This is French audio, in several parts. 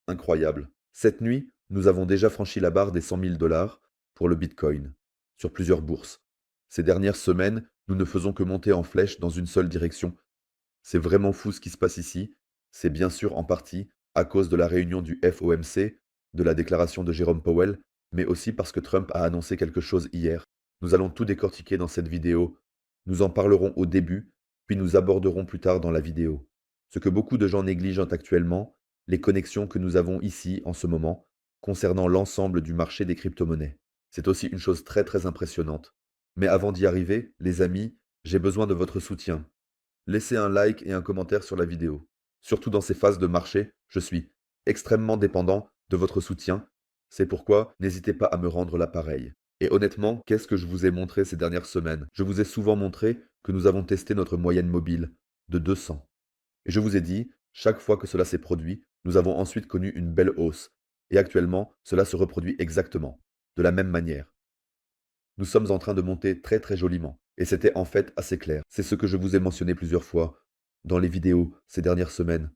incroyable. Cette nuit, nous avons déjà franchi la barre des 100 000 dollars pour le Bitcoin sur plusieurs bourses. Ces dernières semaines, nous ne faisons que monter en flèche dans une seule direction. C'est vraiment fou ce qui se passe ici. C'est bien sûr en partie à cause de la réunion du FOMC, de la déclaration de Jérôme Powell, mais aussi parce que Trump a annoncé quelque chose hier. Nous allons tout décortiquer dans cette vidéo. Nous en parlerons au début, puis nous aborderons plus tard dans la vidéo. Ce que beaucoup de gens négligent actuellement, les connexions que nous avons ici en ce moment concernant l'ensemble du marché des crypto-monnaies. C'est aussi une chose très très impressionnante. Mais avant d'y arriver, les amis, j'ai besoin de votre soutien. Laissez un like et un commentaire sur la vidéo. Surtout dans ces phases de marché, je suis extrêmement dépendant de votre soutien. C'est pourquoi n'hésitez pas à me rendre l'appareil. Et honnêtement, qu'est-ce que je vous ai montré ces dernières semaines? Je vous ai souvent montré que nous avons testé notre moyenne mobile de 200. Et je vous ai dit, chaque fois que cela s'est produit, nous avons ensuite connu une belle hausse. Et actuellement, cela se reproduit exactement, de la même manière. Nous sommes en train de monter très très joliment. Et c'était en fait assez clair. C'est ce que je vous ai mentionné plusieurs fois dans les vidéos ces dernières semaines.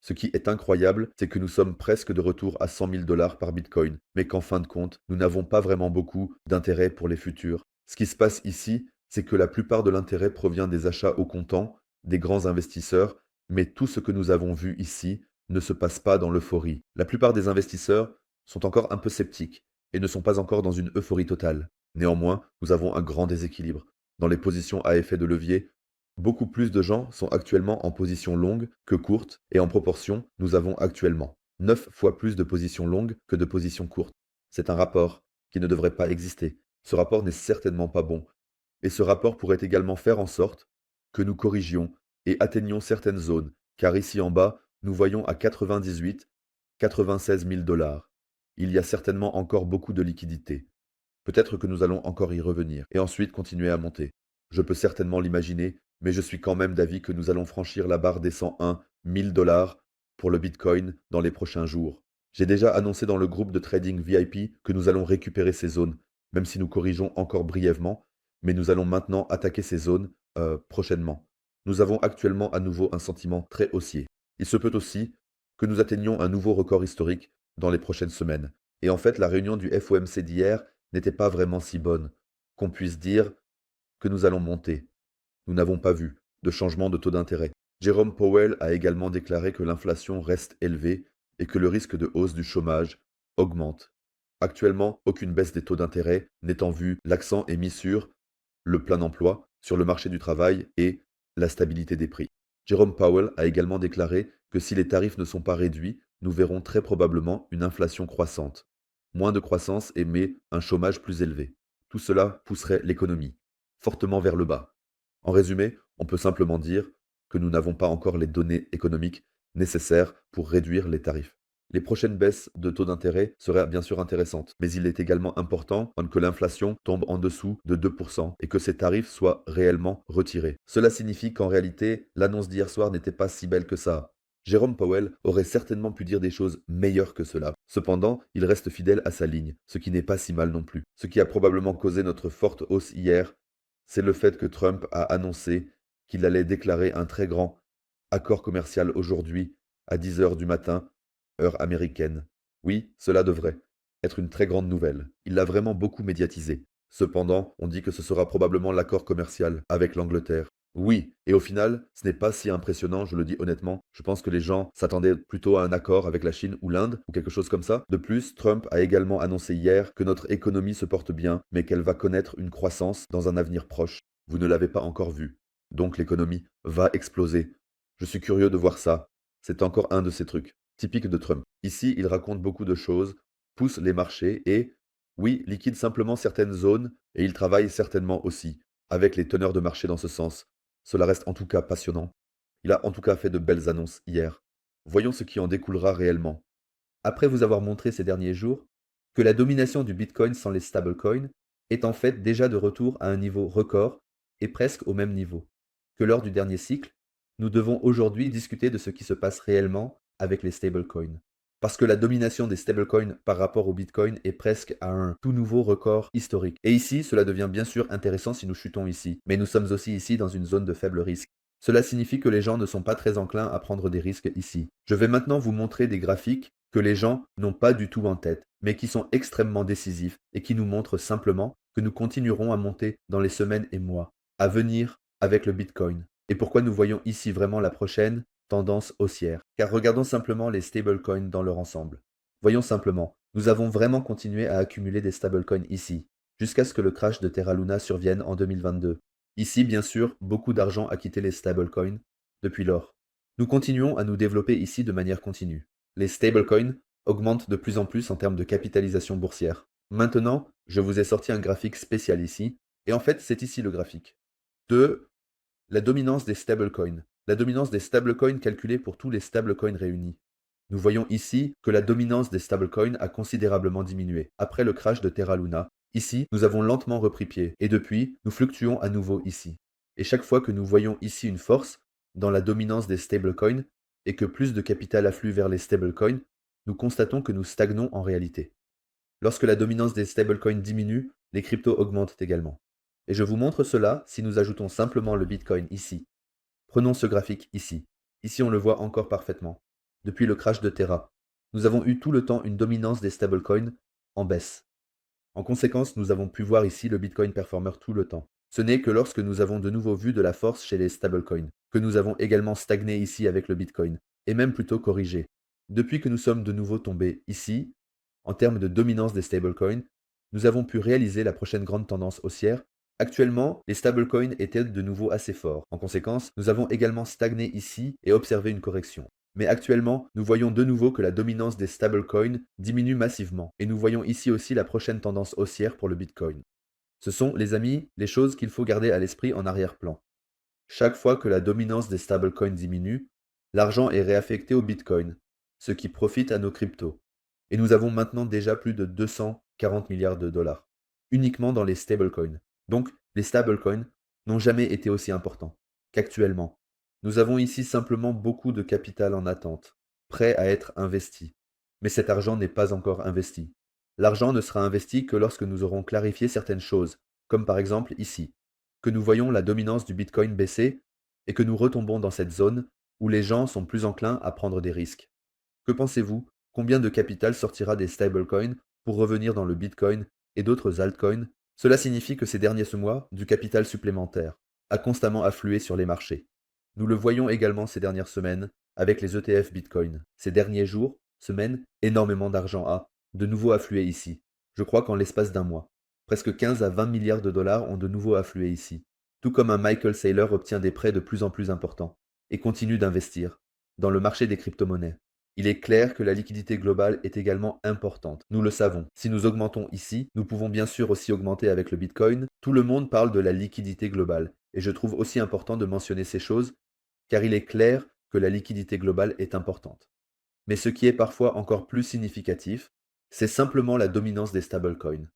Ce qui est incroyable, c'est que nous sommes presque de retour à 100 000 dollars par Bitcoin, mais qu'en fin de compte, nous n'avons pas vraiment beaucoup d'intérêt pour les futurs. Ce qui se passe ici, c'est que la plupart de l'intérêt provient des achats au comptant, des grands investisseurs, mais tout ce que nous avons vu ici ne se passe pas dans l'euphorie. La plupart des investisseurs sont encore un peu sceptiques et ne sont pas encore dans une euphorie totale. Néanmoins, nous avons un grand déséquilibre. Dans les positions à effet de levier, beaucoup plus de gens sont actuellement en position longue que courte, et en proportion, nous avons actuellement 9 fois plus de positions longues que de positions courtes. C'est un rapport qui ne devrait pas exister. Ce rapport n'est certainement pas bon. Et ce rapport pourrait également faire en sorte que nous corrigions et atteignions certaines zones, car ici en bas, nous voyons à 98, 96 000 dollars. Il y a certainement encore beaucoup de liquidités. Peut-être que nous allons encore y revenir, et ensuite continuer à monter. Je peux certainement l'imaginer, mais je suis quand même d'avis que nous allons franchir la barre des 101 000 dollars pour le Bitcoin dans les prochains jours. J'ai déjà annoncé dans le groupe de trading VIP que nous allons récupérer ces zones, même si nous corrigeons encore brièvement, mais nous allons maintenant attaquer ces zones prochainement. Nous avons actuellement à nouveau un sentiment très haussier. Il se peut aussi que nous atteignions un nouveau record historique dans les prochaines semaines. Et en fait, la réunion du FOMC d'hier n'était pas vraiment si bonne, qu'on puisse dire que nous allons monter. Nous n'avons pas vu de changement de taux d'intérêt. Jérôme Powell a également déclaré que l'inflation reste élevée et que le risque de hausse du chômage augmente. Actuellement, aucune baisse des taux d'intérêt n'est en vue. L'accent est mis sur le plein emploi, sur le marché du travail et la stabilité des prix. Jérôme Powell a également déclaré que si les tarifs ne sont pas réduits, nous verrons très probablement une inflation croissante. Moins de croissance et mais un chômage plus élevé. Tout cela pousserait l'économie fortement vers le bas. En résumé, on peut simplement dire que nous n'avons pas encore les données économiques nécessaires pour réduire les tarifs. Les prochaines baisses de taux d'intérêt seraient bien sûr intéressantes, mais il est également important que l'inflation tombe en dessous de 2% et que ces tarifs soient réellement retirés. Cela signifie qu'en réalité, l'annonce d'hier soir n'était pas si belle que ça. Jérôme Powell aurait certainement pu dire des choses meilleures que cela. Cependant, il reste fidèle à sa ligne, ce qui n'est pas si mal non plus. Ce qui a probablement causé notre forte hausse hier, c'est le fait que Trump a annoncé qu'il allait déclarer un très grand accord commercial aujourd'hui à 10 heures du matin, heure américaine. Oui, cela devrait être une très grande nouvelle. Il l'a vraiment beaucoup médiatisé. Cependant, on dit que ce sera probablement l'accord commercial avec l'Angleterre. Oui, et au final, ce n'est pas si impressionnant, je le dis honnêtement. Je pense que les gens s'attendaient plutôt à un accord avec la Chine ou l'Inde, ou quelque chose comme ça. De plus, Trump a également annoncé hier que notre économie se porte bien, mais qu'elle va connaître une croissance dans un avenir proche. Vous ne l'avez pas encore vu. Donc l'économie va exploser. Je suis curieux de voir ça. C'est encore un de ces trucs, typiques de Trump. Ici, il raconte beaucoup de choses, pousse les marchés et, oui, liquide simplement certaines zones, et il travaille certainement aussi avec les teneurs de marché dans ce sens. Cela reste en tout cas passionnant. Il a en tout cas fait de belles annonces hier. Voyons ce qui en découlera réellement. Après vous avoir montré ces derniers jours que la domination du Bitcoin sans les stablecoins est en fait déjà de retour à un niveau record et presque au même niveau que lors du dernier cycle, nous devons aujourd'hui discuter de ce qui se passe réellement avec les stablecoins. Parce que la domination des stablecoins par rapport au Bitcoin est presque à un tout nouveau record historique. Et ici, cela devient bien sûr intéressant si nous chutons ici, mais nous sommes aussi ici dans une zone de faible risque. Cela signifie que les gens ne sont pas très enclins à prendre des risques ici. Je vais maintenant vous montrer des graphiques que les gens n'ont pas du tout en tête, mais qui sont extrêmement décisifs et qui nous montrent simplement que nous continuerons à monter dans les semaines et mois à venir avec le Bitcoin. Et pourquoi nous voyons ici vraiment la prochaine tendance haussière? Car regardons simplement les stablecoins dans leur ensemble. Voyons simplement, nous avons vraiment continué à accumuler des stablecoins ici, jusqu'à ce que le crash de Terra Luna survienne en 2022. Ici, bien sûr, beaucoup d'argent a quitté les stablecoins depuis lors. Nous continuons à nous développer ici de manière continue. Les stablecoins augmentent de plus en plus en termes de capitalisation boursière. Maintenant, je vous ai sorti un graphique spécial ici, et en fait, c'est ici le graphique de la dominance des stablecoins. La dominance des stablecoins calculée pour tous les stablecoins réunis. Nous voyons ici que la dominance des stablecoins a considérablement diminué après le crash de Terra Luna. Ici, nous avons lentement repris pied, et depuis, nous fluctuons à nouveau ici. Et chaque fois que nous voyons ici une force dans la dominance des stablecoins, et que plus de capital afflue vers les stablecoins, nous constatons que nous stagnons en réalité. Lorsque la dominance des stablecoins diminue, les cryptos augmentent également. Et je vous montre cela si nous ajoutons simplement le Bitcoin ici. Prenons ce graphique ici. Ici, on le voit encore parfaitement. Depuis le crash de Terra, nous avons eu tout le temps une dominance des stablecoins en baisse. En conséquence, nous avons pu voir ici le Bitcoin performer tout le temps. Ce n'est que lorsque nous avons de nouveau vu de la force chez les stablecoins, que nous avons également stagné ici avec le Bitcoin, et même plutôt corrigé. Depuis que nous sommes de nouveau tombés ici, en termes de dominance des stablecoins, nous avons pu réaliser la prochaine grande tendance haussière. Actuellement, les stablecoins étaient de nouveau assez forts. En conséquence, nous avons également stagné ici et observé une correction. Mais actuellement, nous voyons de nouveau que la dominance des stablecoins diminue massivement. Et nous voyons ici aussi la prochaine tendance haussière pour le Bitcoin. Ce sont, les amis, les choses qu'il faut garder à l'esprit en arrière-plan. Chaque fois que la dominance des stablecoins diminue, l'argent est réaffecté au Bitcoin, ce qui profite à nos cryptos. Et nous avons maintenant déjà plus de 240 milliards de dollars, uniquement dans les stablecoins. Donc, les stablecoins n'ont jamais été aussi importants qu'actuellement. Nous avons ici simplement beaucoup de capital en attente, prêt à être investi. Mais cet argent n'est pas encore investi. L'argent ne sera investi que lorsque nous aurons clarifié certaines choses, comme par exemple ici, que nous voyons la dominance du Bitcoin baisser et que nous retombons dans cette zone où les gens sont plus enclins à prendre des risques. Que pensez-vous? Combien de capital sortira des stablecoins pour revenir dans le Bitcoin et d'autres altcoins? Cela signifie que ces derniers mois, du capital supplémentaire a constamment afflué sur les marchés. Nous le voyons également ces dernières semaines avec les ETF Bitcoin. Ces derniers jours, semaines, énormément d'argent a de nouveau afflué ici. Je crois qu'en l'espace d'un mois, presque 15 à 20 milliards de dollars ont de nouveau afflué ici. Tout comme un Michael Saylor obtient des prêts de plus en plus importants et continue d'investir dans le marché des crypto-monnaies. Il est clair que la liquidité globale est également importante. Nous le savons. Si nous augmentons ici, nous pouvons bien sûr aussi augmenter avec le Bitcoin. Tout le monde parle de la liquidité globale. Et je trouve aussi important de mentionner ces choses, car il est clair que la liquidité globale est importante. Mais ce qui est parfois encore plus significatif, c'est simplement la dominance des stablecoins.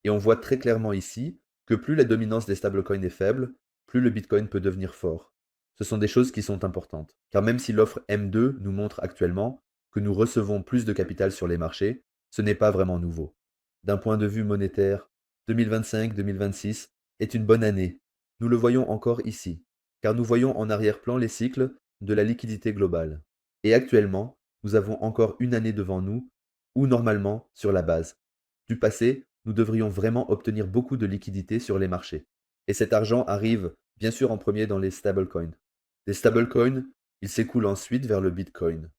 Et on voit très clairement ici que plus la dominance des stablecoins est faible, plus le Bitcoin peut devenir fort. Ce sont des choses qui sont importantes. Car même si l'offre M2 nous montre actuellement que nous recevons plus de capital sur les marchés, ce n'est pas vraiment nouveau. D'un point de vue monétaire, 2025-2026 est une bonne année. Nous le voyons encore ici, car nous voyons en arrière-plan les cycles de la liquidité globale. Et actuellement, nous avons encore une année devant nous, où normalement, sur la base du passé, nous devrions vraiment obtenir beaucoup de liquidités sur les marchés. Et cet argent arrive bien sûr en premier dans les stablecoins. Des stablecoins, ils s'écoulent ensuite vers le Bitcoin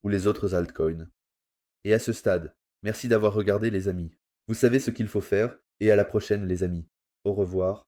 ou les autres altcoins. Et à ce stade, merci d'avoir regardé les amis. Vous savez ce qu'il faut faire et à la prochaine les amis. Au revoir.